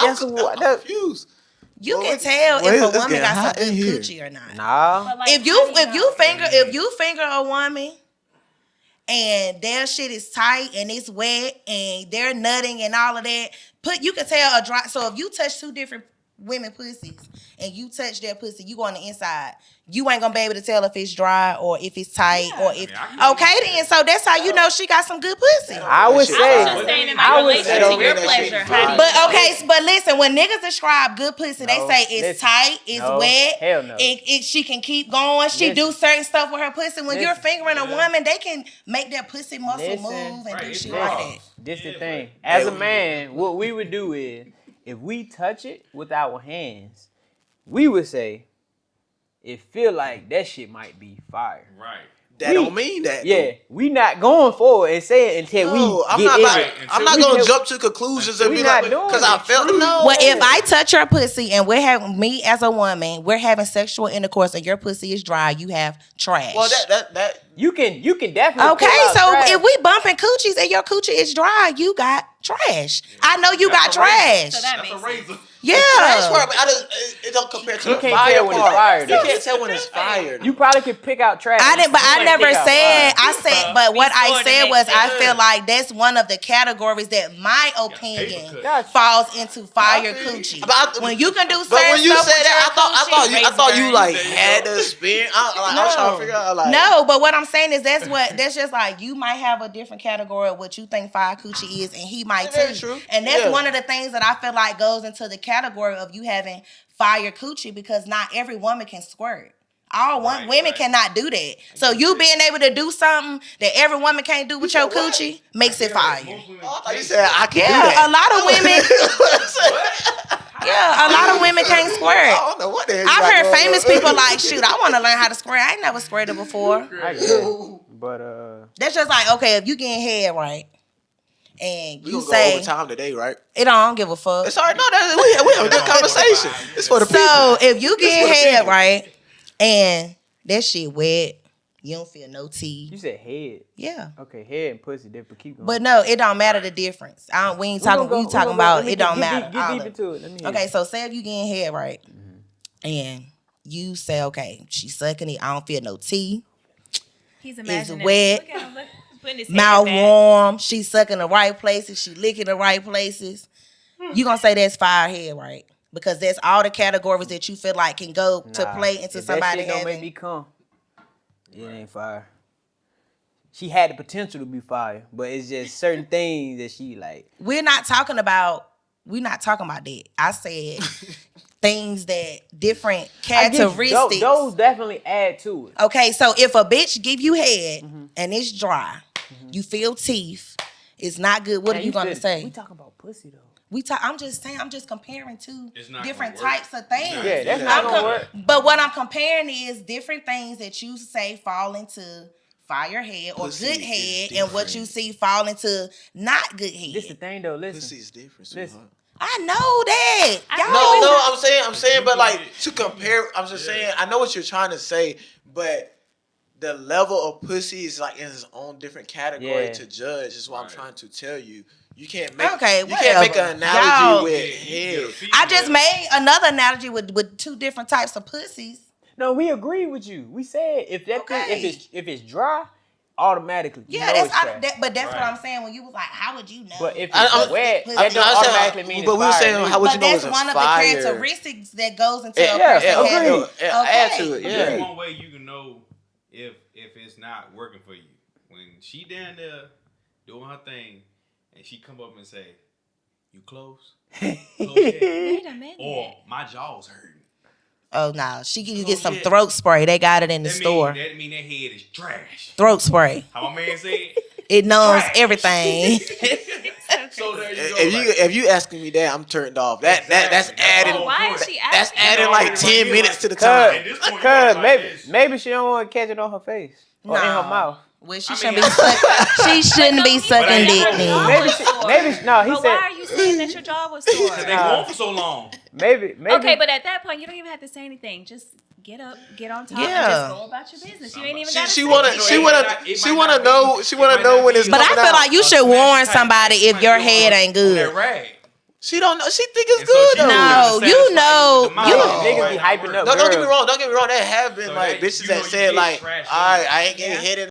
I'm confused. You can tell if a woman got some good coochie or not. Nah. Like, if you finger a woman and their shit is tight and it's wet and they're nutting and all of that, you can tell a dry. So if you touch two different women pussies and you touch their pussy, you go on the inside. You ain't gonna be able to tell if it's dry or if it's tight or if then. So that's how you know she got some good pussy. I would say. I was just saying in my relation to your pleasure. But listen, when niggas describe good pussy, they say it's tight, it's wet. Hell no. She can keep going. She do certain stuff with her pussy. When you're fingering a woman, they can make their pussy muscle move and do shit like that. This the thing. As a man, what we would do is if we touch it with our hands, we would say, it feel like that shit might be fire. Right. That don't mean that. Yeah, we not going forward and say it until I'm not gonna jump to conclusions and be like, because I felt it. Well, if I touch your pussy and we're having me as a woman, we're having sexual intercourse and your pussy is dry, you have trash. Well, that you can definitely. Okay, so trash. if we bumping coochies and your coochie is dry, you got trash. I know you got trash. So that makes sense. Yeah. It don't compare to the fire part. You can't tell when it's fired. You probably could pick out trash. I never said. I said, but what I said was, I feel like that's one of the categories that my opinion falls into fire coochie. When you can do certain stuff. But when you said that, I thought you like had to spin. I was trying to figure out like. No, but what I'm saying is that's just like you might have a different category of what you think fire coochie is, and he might too. True. And that's one of the things that I feel like goes into the category of you having fire coochie, because not every woman can squirt. Women cannot do that. So you being able to do something that every woman can't do with your coochie makes it fire. I thought you said I can do that. A lot of women. A lot of women can't squirt. I don't know what the hell. I've heard famous people like, shoot, I want to learn how to squirt. I ain't never squirted before. But that's just like, okay, if you getting head right. And you say go over time today, right? I don't give a fuck. It's all right. No, we have a good conversation. It's for the people. So if you get head right and that shit wet, you don't feel no tea. You said head. Yeah. Okay, head and pussy different. Keep going. But no, it don't matter the difference. We ain't talking. We talking about it don't matter. Get deep into it. Let me hear okay, so say if you getting head right, and you say, okay, she's sucking it. I don't feel no tea. He's imagining. It's wet. Look at him. Mouth warm, she sucking the right places, she licking the right places. You gonna say that's fire head, right? Because that's all the categories that you feel like can go to play into somebody. That shit don't make me come. It ain't fire. She had the potential to be fire, but it's just certain things that she like. We're not talking about that. I said things that different characteristics. Those definitely add to it. Okay, so if a bitch give you head and it's dry, you feel teeth, it's not good. What are you gonna say? We talking about pussy though. I'm just saying. I'm just comparing two different types of things. Yeah, that's not gonna work. But what I'm comparing is different things that you say fall into fire head or pussy good head, and what you see fall into not good head. This the thing though. Listen, pussy's different. Listen. I know that. I'm saying, but like to compare, I'm just saying, I know what you're trying to say, but the level of pussy is like in its own different category to judge. Is what I'm trying to tell you. You can't make an analogy with head. I just made another analogy with two different types of pussies. No, we agree with you. We said if it's dry, automatically. Yeah, but that's what I'm saying. When you was like, how would you know? But if it's wet, that don't automatically mean it's fire. But we were saying, how would you know it's fire? But that's one of the characteristics that goes into a person. Add to it. Yeah. There's one way you can know if it's not working for you. When she down there doing her thing, and she come up and say, "You close?" Wait a minute. Or my jaw's hurting. Oh no, she can get some throat spray. They got it in the store. That mean that head is trash. Throat spray. How my man said. It numbs everything. So there you go. If you asking me that, I'm turned off. That's adding. Why is she asking? That's adding like 10 minutes to the time. Cause maybe she don't want to catch it on her face or in her mouth. Well, she shouldn't be sucking dick. Maybe no. He said. Why are you saying that your jaw was sore? They go on for so long. Maybe. Okay, but at that point, you don't even have to say anything. Just get up, get on top, and just go about your business. You ain't even got to. She wanna know when it's. But I feel like you should warn somebody if your head ain't good. She don't know. She think it's And so good she though. No, satisfied you know, the mouth. you- Niggas be hyping up. No, don't get me girls. wrong. Don't get me wrong. There have been So like that- bitches you know that you said get like, trash all right, anyway. I ain't getting Yeah. hit in